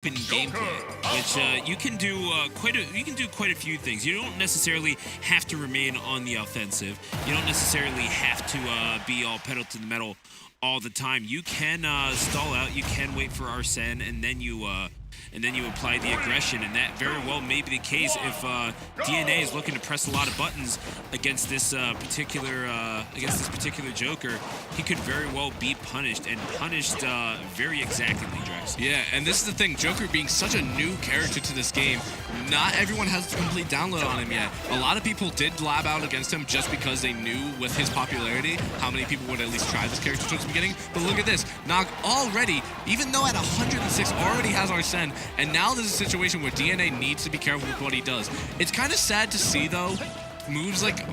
open gameplay, which you can do quite a few things. You don't necessarily have to remain on the offensive. You don't necessarily have to be all pedal to the metal all the time. You can stall out. You can wait for Arsene, and then you apply the aggression, and that very well may be the case if DNA is looking to press a lot of buttons against this particular Joker. He could very well be punished, and punished very exactingly, Drex. Yeah, and this is the thing, Joker being such a new character to this game, not everyone has a complete download on him yet. A lot of people did lab out against him just because they knew with his popularity how many people would at least try this character towards the beginning. But look at this, n0G already, even though at 106 already has Arsene, and now there's a situation where DNA needs to be careful with what he does. It's kind of sad to see, though, moves like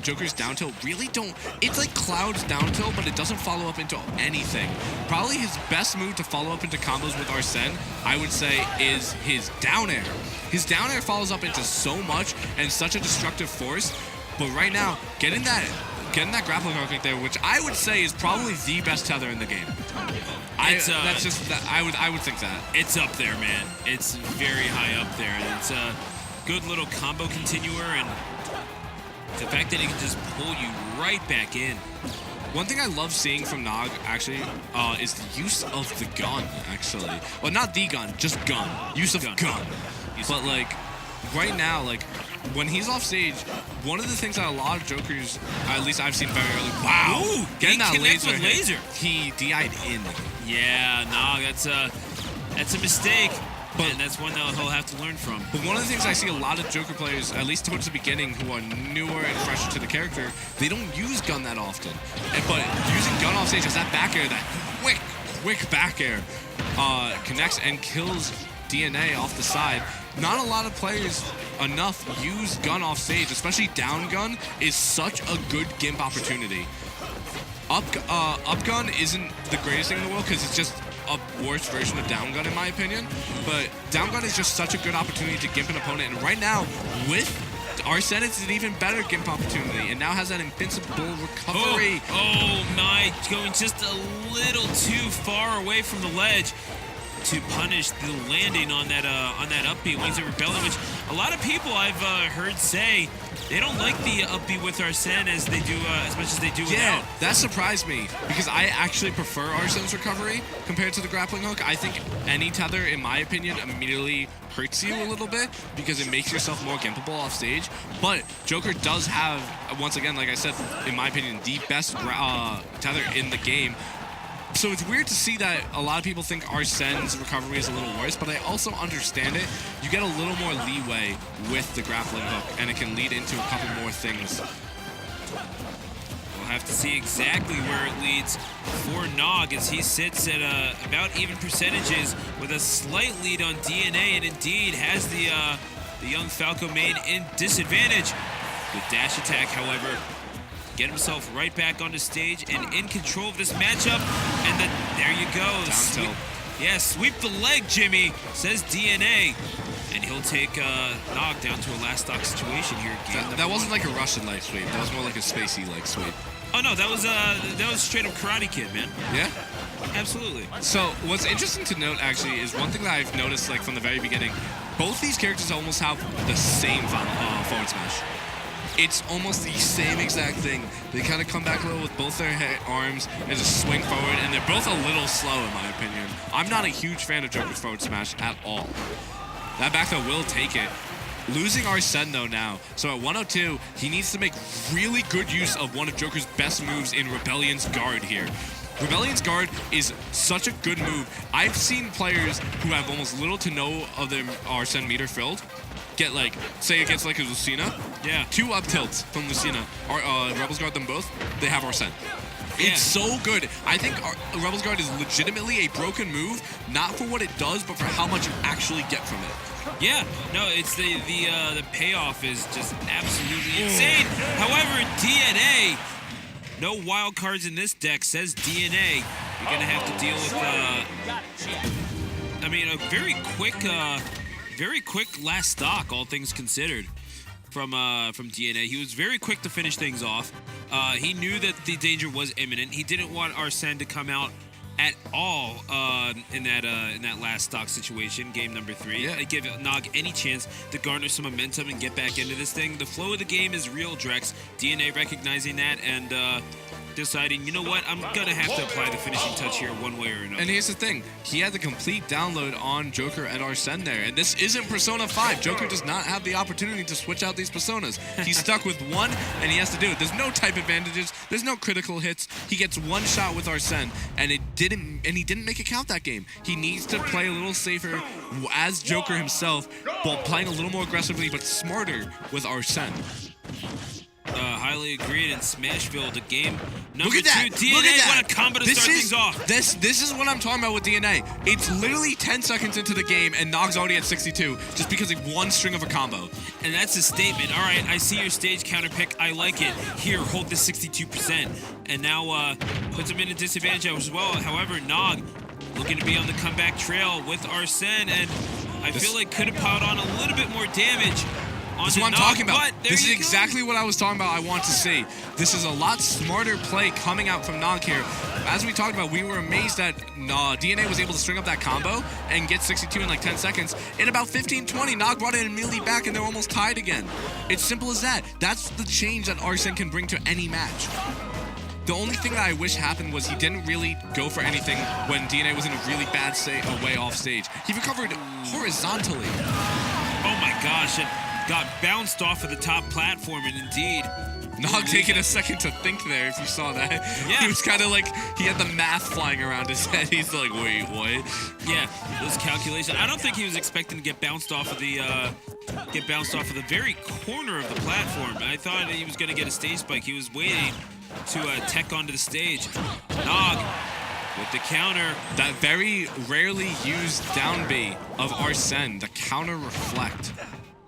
Joker's down tilt really don't... It's like Cloud's down tilt, but it doesn't follow up into anything. Probably his best move to follow up into combos with Arsene, I would say, is his down air. His down air follows up into so much and such a destructive force, but right now, getting that grappling hook right there, which I would say is probably the best tether in the game. I would think that. It's up there, man. It's very high up there. It's a good little combo continuer, and the fact that it can just pull you right back in. One thing I love seeing from n0G, actually, is the use of the gun, actually. Well, not the gun, just gun. Use of gun. But, like, right now, like, when he's off stage, one of the things that a lot of Jokers, at least I've seen very early, wow, ooh, getting that laser, with laser. He DI'd in. Yeah, no, that's a mistake. But that's one that he'll have to learn from. But one of the things I see a lot of Joker players, at least towards the beginning, who are newer and fresher to the character, they don't use gun that often. But using gun off stage as that back air, that quick back air, connects and kills DNA off the side. Not a lot of players enough use gun off stage, especially down gun is such a good gimp opportunity. Up gun isn't the greatest thing in the world because it's just a worse version of down gun in my opinion, but down gun is just such a good opportunity to gimp an opponent, and right now with Arsene it's an even better gimp opportunity, and now has that invincible recovery. Oh my, going just a little too far away from the ledge to punish the landing on that upbeat Wings of Rebellion, which a lot of people I've heard say they don't like the upbeat with Arsene as much as they do without. Yeah, that surprised me because I actually prefer Arsene's recovery compared to the grappling hook. I think any tether, in my opinion, immediately hurts you a little bit because it makes yourself more gimpable off stage. But Joker does have, once again, like I said, in my opinion, the best tether in the game. So it's weird to see that a lot of people think Arsene's recovery is a little worse, but I also understand it. You get a little more leeway with the grappling hook, and it can lead into a couple more things. We'll have to see exactly where it leads for n0G as he sits at about even percentages with a slight lead on DNA, and indeed has the young Falco main in disadvantage. Good dash attack, however. Get himself right back on the stage and in control of this matchup. And then there you go. Sweep the leg, Jimmy, says DNA. And he'll take n0G down to a last stock situation here. That wasn't like a Russian leg sweep. That was more like a spacey leg sweep. Oh no, that was straight up Karate Kid, man. Yeah? Absolutely. So what's interesting to note actually is one thing that I've noticed like from the very beginning, both these characters almost have the same forward smash. It's almost the same exact thing. They kind of come back a little with both their arms and just swing forward, and they're both a little slow in my opinion. I'm not a huge fan of Joker's forward smash at all. That back throw will take it. Losing Arsene though now, so at 102, he needs to make really good use of one of Joker's best moves in Rebellion's guard here. Rebellion's guard is such a good move. I've seen players who have almost little to no of their Arsene meter filled get like, say against like a Lucina, 2 up tilts from Lucina, Rebels guard them both, they have Arsene. It's so good. I think Rebels Guard is legitimately a broken move, not for what it does, but for how much you actually get from it. Yeah, no, it's the payoff is just absolutely insane. However, DNA, no wild cards in this deck, says DNA. You're gonna have to deal with, I mean, a very quick last stock, all things considered, from DNA. He was very quick to finish things off. He knew that the danger was imminent. He didn't want Arsene to come out at all in that last stock situation, game number 3. Yeah. I give n0G any chance to garner some momentum and get back into this thing. The flow of the game is real, Drex. DNA recognizing that and deciding, you know what, I'm gonna have to apply the finishing touch here one way or another. And here's the thing, he had the complete download on Joker and Arsene there, and this isn't Persona 5. Joker does not have the opportunity to switch out these personas. He's stuck with one, and he has to do it. There's no type advantages, there's no critical hits. He gets one shot with Arsene, and he didn't make it count that game. He needs to play a little safer as Joker himself, while playing a little more aggressively but smarter with Arsene. Highly agreed. In Smashville, the game number Look at that. 2. DNA, Look at that. what a combo to start things off. This is what I'm talking about with DNA. It's literally 10 seconds into the game, and n0G's already at 62, just because of one string of a combo. And that's a statement. All right, I see your stage counter pick. I like it. Here, hold this 62%. And now puts him in a disadvantage as well. However, n0G looking to be on the comeback trail with Arsene, and I feel like could have piled on a little bit more damage. This is what I'm talking about. This is go. exactly what I was talking about I want to see. This is a lot smarter play coming out from n0G here. As we talked about, we were amazed that DNA was able to string up that combo and get 62 in like 10 seconds. In about 15-20, n0G brought it immediately back and they're almost tied again. It's simple as that. That's the change that Arsene can bring to any match. The only thing that I wish happened was he didn't really go for anything when DNA was in a really bad way off stage. He recovered horizontally. Oh my gosh, and got bounced off of the top platform, and indeed, n0G taking a second to think there, if you saw that. Yeah. He was kind of like, he had the math flying around his head. He's like, wait, what? Yeah, those calculations. I don't think he was expecting to get bounced off of the very corner of the platform. I thought he was going to get a stage spike. He was waiting to tech onto the stage. n0G with the counter. That very rarely used down B of Arsene, the counter reflect.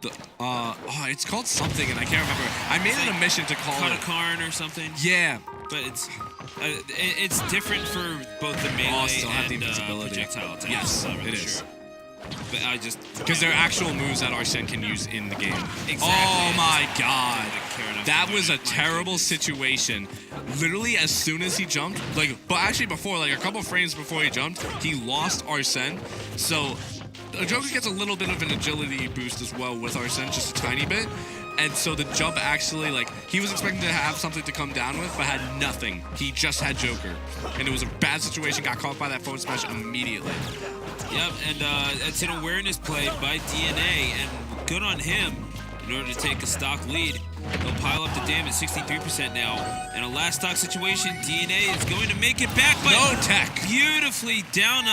It's called something, and I can't remember. I made it a mission to call it Katakarn or something. Yeah, but it's different for both the melee still have the and invincibility. projectile attacks. Yes, I'm not really it is. sure. But I just because they're actual moves that Arsene can use in the game. Exactly. Oh my God, that was a my terrible situation. Literally, as soon as he jumped, but actually before, a couple frames before he jumped, he lost Arsene. So Joker gets a little bit of an agility boost as well with Arsene, just a tiny bit. And so the jump actually, he was expecting to have something to come down with, but had nothing. He just had Joker. And it was a bad situation, got caught by that forward smash immediately. Yep, and it's an awareness play by DNA, and good on him in order to take a stock lead. He'll pile up the damage, 63% now. And a last stock situation, DNA is going to make it back, but no tech. Beautifully down,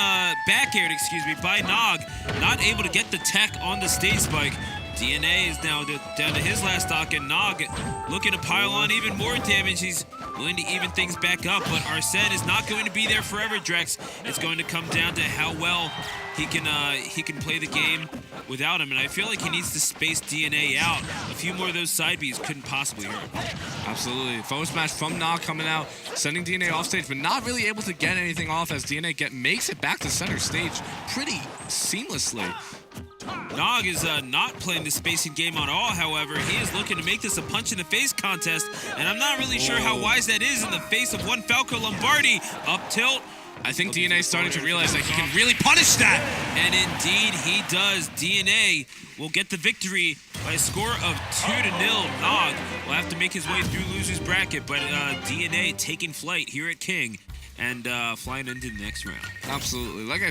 back aired, by n0G. Not able to get the tech on the stage spike. DNA is now down to his last stock, and n0G looking to pile on even more damage. He's willing to even things back up, but Arsene is not going to be there forever, Drex. It's going to come down to how well he can play the game without him, and I feel like he needs to space DNA out. A few more of those side Bs couldn't possibly hurt him. Absolutely. Forward smash from n0G coming out, sending DNA off stage, but not really able to get anything off as DNA makes it back to center stage pretty seamlessly. n0G is not playing the spacing game at all, however. He is looking to make this a punch-in-the-face contest, and I'm not really sure how wise that is in the face of one Falco Lombardi. Up tilt. I think DNA is starting to realize that he can really punish that. And indeed, he does. DNA will get the victory by a score of 2-0. n0G will have to make his way through loser's bracket, but DNA taking flight here at King and flying into the next round. Absolutely. Like I